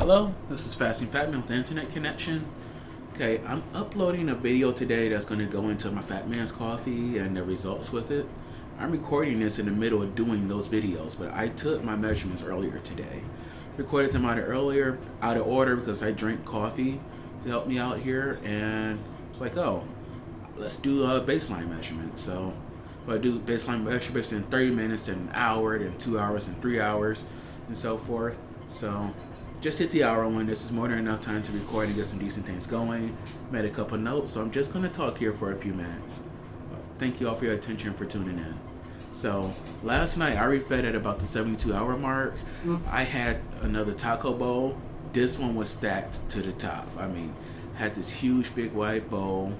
Hello, this is Fasting Fat Man with the Internet Connection. Okay, I'm uploading a video today that's going to go into my Fat Man's Coffee and the results with it. I'm recording this in the middle of doing those videos, but I took my measurements earlier today. Recorded them out of order because I drink coffee to help me out here, and it's like, oh, let's do a baseline measurement. So I do baseline measurements in 30 minutes, in an hour, then 2 hours, and 3 hours, and so forth. So just hit the hour one. This is more than enough time to record and get some decent things going. Made a couple notes, so I'm just going to talk here for a few minutes. Thank you all for your attention, for tuning in. So last night I refed at about the 72-hour mark. I had another taco bowl. This one was stacked to the top. I mean, had this huge big white bowl.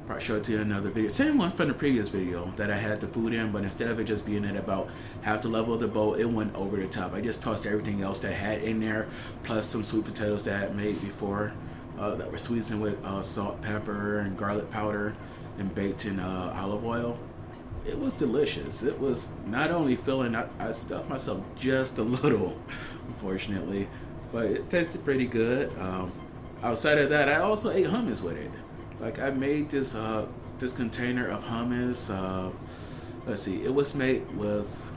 Probably show it to you in another video. Same one from the previous video that I had the food in, but instead of it just being at about half the level of the bowl, it went over the top. I just tossed everything else that I had in there, plus some sweet potatoes that I had made before that were seasoned with salt, pepper, and garlic powder and baked in olive oil. It was delicious. It was not only filling, I stuffed myself just a little, unfortunately, but it tasted pretty good. Outside of that, I also ate hummus with it. Like, I made this container of hummus. Let's see, it was made with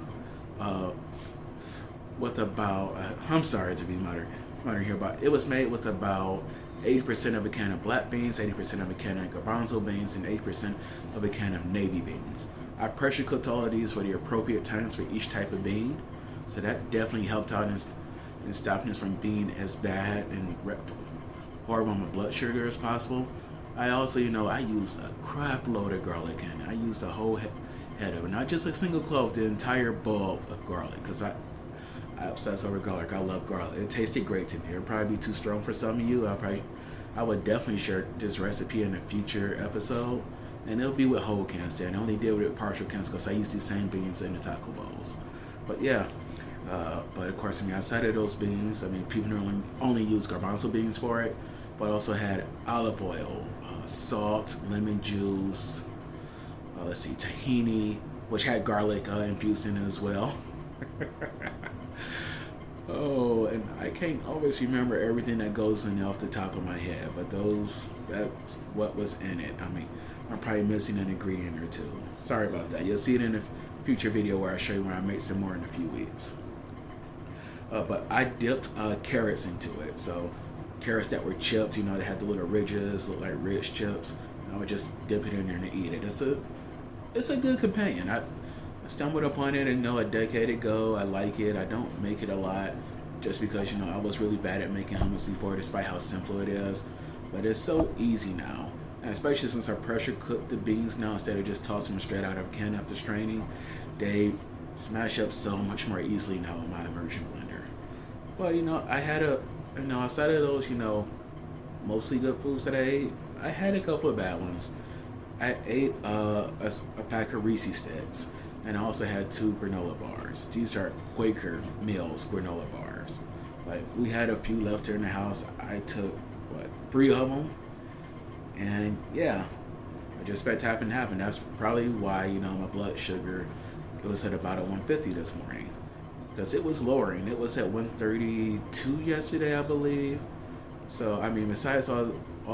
about. I'm sorry to be modern here, but it was made with about 80% of a can of black beans, 80% of a can of garbanzo beans, and 80% of a can of navy beans. I pressure cooked all of these for the appropriate times for each type of bean, so that definitely helped out in stopping us from being as bad and horrible on my blood sugar as possible. I also, I used a crap load of garlic in it. I used a whole head of it, not just a single clove, the entire bulb of garlic, because I obsess over garlic. I love garlic. It tasted great to me. It would probably be too strong for some of you. I would definitely share this recipe in a future episode, and it'll be with whole cans there. And I only did with partial cans because I used the same beans in the taco bowls. But yeah, but of course, outside of those beans, people only use garbanzo beans for it, but I also had olive oil, salt, lemon juice, tahini, which had garlic infused in it as well. Oh, and I can't always remember everything that goes in off the top of my head, but that's what was in it. I'm probably missing an ingredient or two. Sorry about that. You'll see it in a future video where I show you when I make some more in a few weeks. But I dipped carrots into it. So carrots that were chipped, they had the little ridges, look like rich chips. I would just dip it in there and eat it. It's a good companion. I stumbled upon it, a decade ago. I like it. I don't make it a lot just because, I was really bad at making hummus before, despite how simple it is. But it's so easy now. And especially since I pressure cook the beans now instead of just tossing them straight out of a can after straining, they smash up so much more easily now in my immersion blender. Well, I had outside of those, mostly good foods that I ate, I had a couple of bad ones. I ate a pack of Reese sticks, and I also had 2 granola bars. These are Quaker Mills granola bars. Like, we had a few left here in the house. I took, 3 of them, and yeah, I just expect it to happen. That's probably why, my blood sugar, it was at about a 150 this morning. Because it was lowering. It was at 132 yesterday, I believe. So, besides all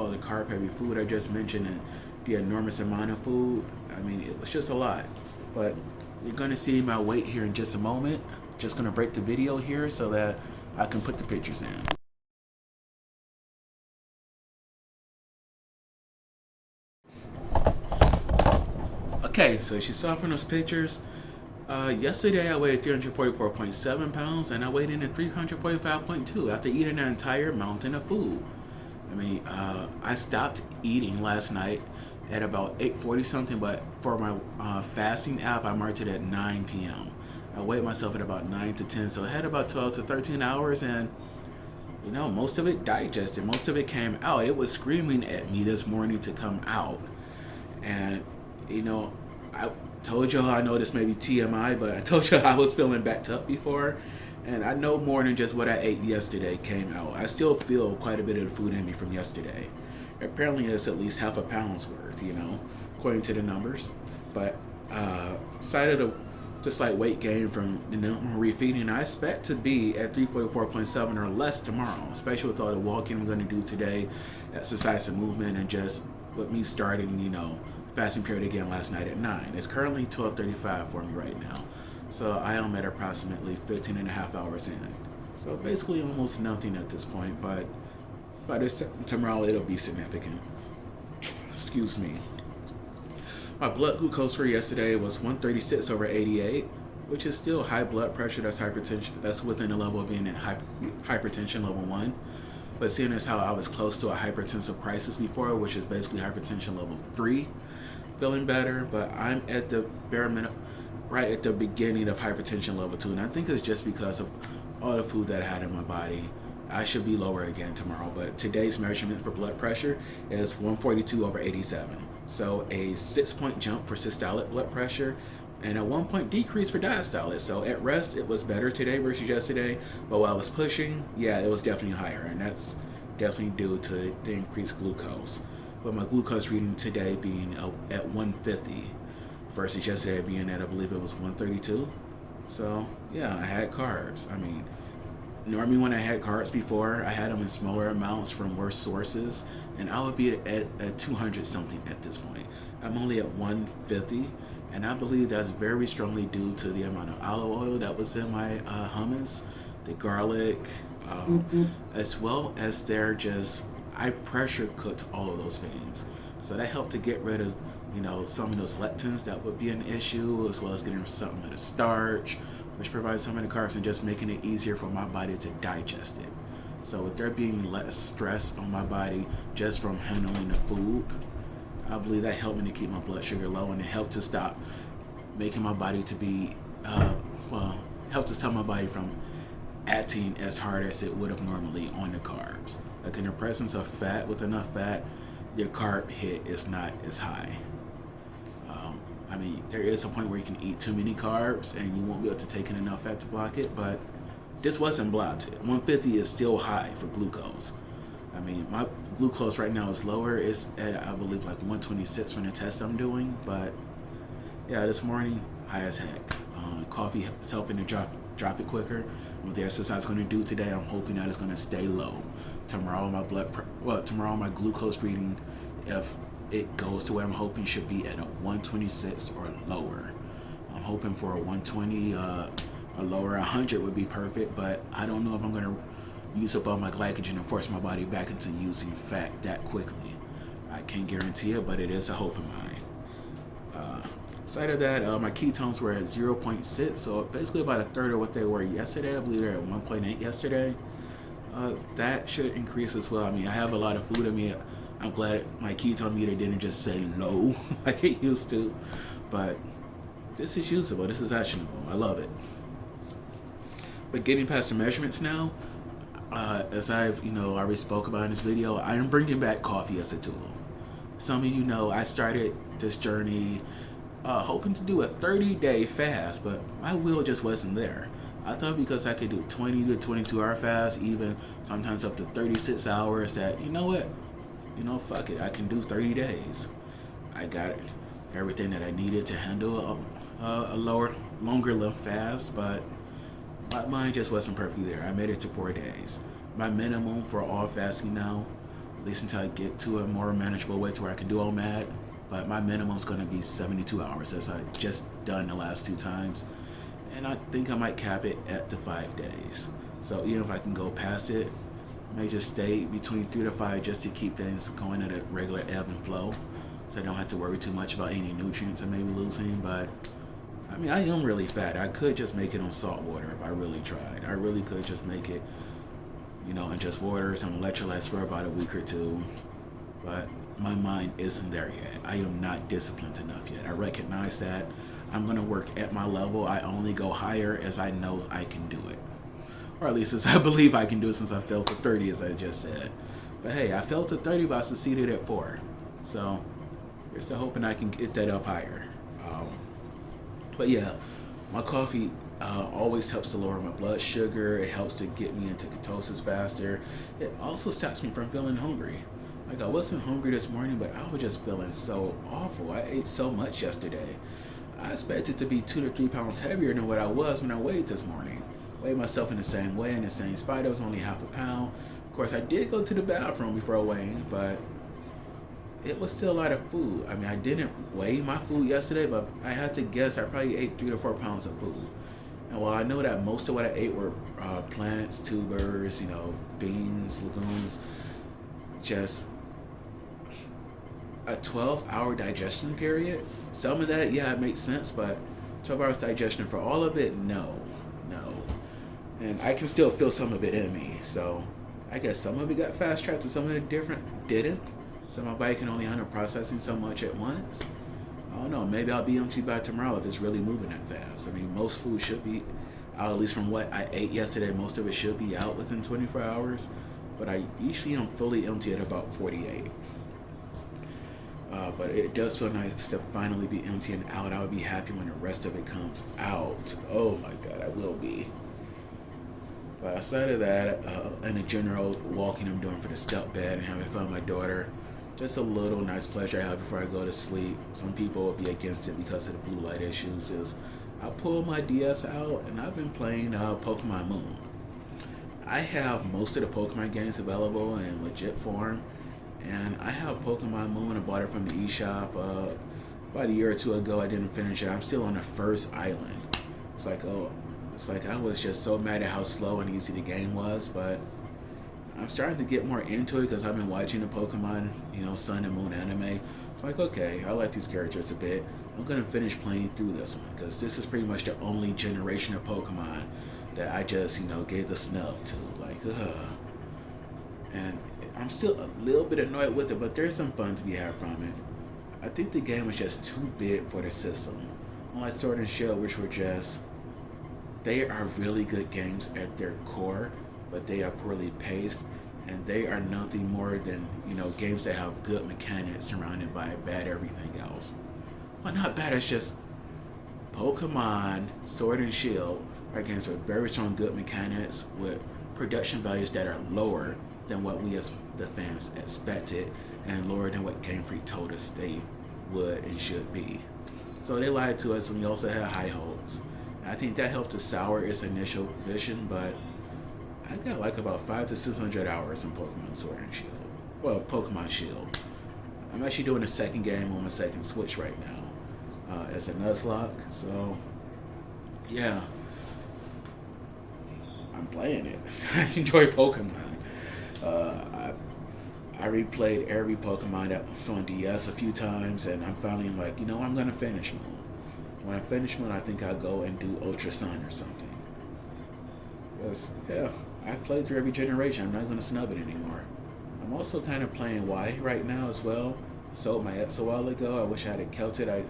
the carb-heavy food I just mentioned and the enormous amount of food, it was just a lot. But you're going to see my weight here in just a moment. Just going to break the video here so that I can put the pictures in. Okay, so as you saw from those pictures, yesterday I weighed 344.7 pounds, and I weighed in at 345.2 after eating an entire mountain of food. I stopped eating last night at about 8:40 something, but for my fasting app, I marked it at 9 p.m. I weighed myself at about 9 to 10, so I had about 12 to 13 hours, and most of it digested, most of it came out. It was screaming at me this morning to come out, and I told you, I know this may be TMI, but I told you I was feeling backed up before, and I know more than just what I ate yesterday came out. I still feel quite a bit of the food in me from yesterday. Apparently it's at least half a pound's worth, according to the numbers. But side of the just like weight gain from refeeding. I expect to be at 344.7 or less tomorrow, especially with all the walking I'm going to do today, exercise and movement, and just with me starting, fasting period again last night at 9. It's currently 12:35 for me right now. So I am at approximately 15 and a half hours in. So basically almost nothing at this point, but by this tomorrow it'll be significant. Excuse me. My blood glucose for yesterday was 136/88, which is still high blood pressure. That's hypertension. That's within the level of being at hypertension level 1. But seeing as how I was close to a hypertensive crisis before, which is basically hypertension level 3, feeling better. But I'm at the bare minimum, right at the beginning of hypertension level 2. And I think it's just because of all the food that I had in my body. I should be lower again tomorrow. But today's measurement for blood pressure is 142/87. So a 6-point jump for systolic blood pressure and a 1-point decrease for diastolic. So at rest, it was better today versus yesterday. But while I was pushing, yeah, it was definitely higher. And that's definitely due to the increased glucose. But my glucose reading today being at 150 versus yesterday being at, I believe it was 132. So yeah, I had carbs. I mean, normally when I had carbs before, I had them in smaller amounts from worse sources, and I would be at 200 something at this point. I'm only at 150, and I believe that's very strongly due to the amount of olive oil that was in my hummus, the garlic, as well as I pressure cooked all of those things. So that helped to get rid of, some of those lectins that would be an issue, as well as getting some of the starch, which provides some of the carbs, and just making it easier for my body to digest it. So with there being less stress on my body just from handling the food, I believe that helped me to keep my blood sugar low, and it helped to stop making my body to be, helped to stop my body from acting as hard as it would have normally on the carbs. Like in the presence of fat, with enough fat, your carb hit is not as high. There is a point where you can eat too many carbs and you won't be able to take in enough fat to block it, but this wasn't blocked. 150 is still high for glucose. My glucose right now is lower. It's at, I believe, like 126 from the test I'm doing, but yeah, this morning, high as heck. Coffee is helping to drop it quicker. With the exercise I'm going to do today, I'm hoping that it's going to stay low. Tomorrow, my glucose reading, if it goes to where I'm hoping, should be at a 126 or lower. I'm hoping for a 120 or lower. 100 would be perfect, but I don't know if I'm going to use up all my glycogen and force my body back into using fat that quickly. I can't guarantee it, but it is a hope of mine. Aside of that, my ketones were at 0.6, so basically about a third of what they were yesterday. I believe they're at 1.8 yesterday. That should increase as well. I have a lot of food in me. I'm glad my ketone meter didn't just say low like it used to, but this is usable. This is actionable. I love it. But getting past the measurements now, as I've already spoke about in this video, I am bringing back coffee as a tool. Some of you know I started this journey hoping to do a 30-day fast, but my will just wasn't there. I thought because I could do 20 to 22 hour fast, even sometimes up to 36 hours, that fuck it, I can do 30 days. I got everything that I needed to handle a longer length fast, but my mind just wasn't perfectly there. I made it to 4 days. My minimum for all fasting now, at least until I get to a more manageable way to where I can do OMAD, but my minimum is going to be 72 hours, as I just done the last 2 times. And I think I might cap it at the 5 days. So even if I can go past it, I may just stay between 3 to 5 just to keep things going at a regular ebb and flow, so I don't have to worry too much about any nutrients I may be losing. But I am really fat. I could just make it on salt water if I really tried. I really could just make it, in just water, some electrolytes for about a week or 2. But my mind isn't there yet. I am not disciplined enough yet. I recognize that. I'm going to work at my level. I only go higher as I know I can do it. Or at least as I believe I can do it, since I failed to 30, as I just said. But hey, I failed to 30, but I succeeded at 4. So here's to hoping I can get that up higher. But yeah, my coffee always helps to lower my blood sugar. It helps to get me into ketosis faster. It also stops me from feeling hungry. Like, I wasn't hungry this morning, but I was just feeling so awful. I ate so much yesterday. I expected to be 2 to 3 pounds heavier than what I was when I weighed this morning. Weighed myself in the same way, in the same spot. It was only half a pound. Of course, I did go to the bathroom before weighing, but it was still a lot of food. I mean, I didn't weigh my food yesterday, but I had to guess I probably ate 3 to 4 pounds of food. And while I know that most of what I ate were plants, tubers, beans, legumes, just a 12-hour digestion period. Some of that, yeah, it makes sense, but 12 hours digestion for all of it, no. And I can still feel some of it in me. So I guess some of it got fast tracked and some of it didn't. So my body can only handle processing so much at once. I don't know, maybe I'll be empty by tomorrow if it's really moving that fast. I mean, most food should be out, at least from what I ate yesterday, most of it should be out within 24 hours. But I usually am fully empty at about 48. But it does feel nice to finally be empty and out. I would be happy when the rest of it comes out. Oh my God, I will be. But outside of that, and the general walking I'm doing for the step bed and having fun with my daughter, just a little nice pleasure I have before I go to sleep. Some people will be against it because of the blue light issues. Is I pull my DS out and I've been playing Pokemon Moon. I have most of the Pokemon games available in legit form. And I have Pokemon Moon. I bought it from the eShop about a year or two ago. I didn't finish it. I'm still on the first island. It's like I was just so mad at how slow and easy the game was, but I'm starting to get more into it because I've been watching the Pokemon, Sun and Moon anime. It's like, okay, I like these characters a bit. I'm gonna finish playing through this one because this is pretty much the only generation of Pokemon that I just, gave the snub to. And I'm still a little bit annoyed with it, but there's some fun to be had from it. I think the game was just too big for the system. Unlike Sword and Shield, which were they are really good games at their core, but they are poorly paced, and they are nothing more than, games that have good mechanics surrounded by bad everything else. Well, not bad, it's just Pokemon, Sword and Shield are games with very strong good mechanics with production values that are lower than what we as the fans expected and lower than what Game Freak told us they would and should be. So they lied to us, and we also had high hopes. I think that helped to sour its initial vision, but I got about 500 to 600 hours in Pokemon Sword and Shield. Well, Pokemon Shield. I'm actually doing a second game on my second Switch right now as a Nuzlocke, so yeah. I'm playing it. I enjoy Pokemon. I replayed every Pokemon that was on DS a few times, and I'm finally like, I'm gonna finish Moon. When I finish Moon, I think I'll go and do Ultra Sun or something. Because, yeah, I played through every generation. I'm not gonna snub it anymore. I'm also kind of playing Y right now as well. Sold my X a while ago. I wish I had kept it. I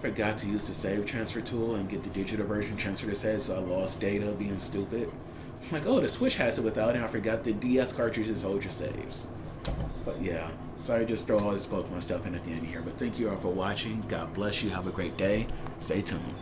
forgot to use the save transfer tool and get the digital version transferred to save, so I lost data being stupid. It's like, the Switch has it without it. I forgot the DS cartridges Ultra saves. But yeah, sorry, just throw all this Pokemon stuff in at the end here. But thank you all for watching. God bless you. Have a great day. Stay tuned.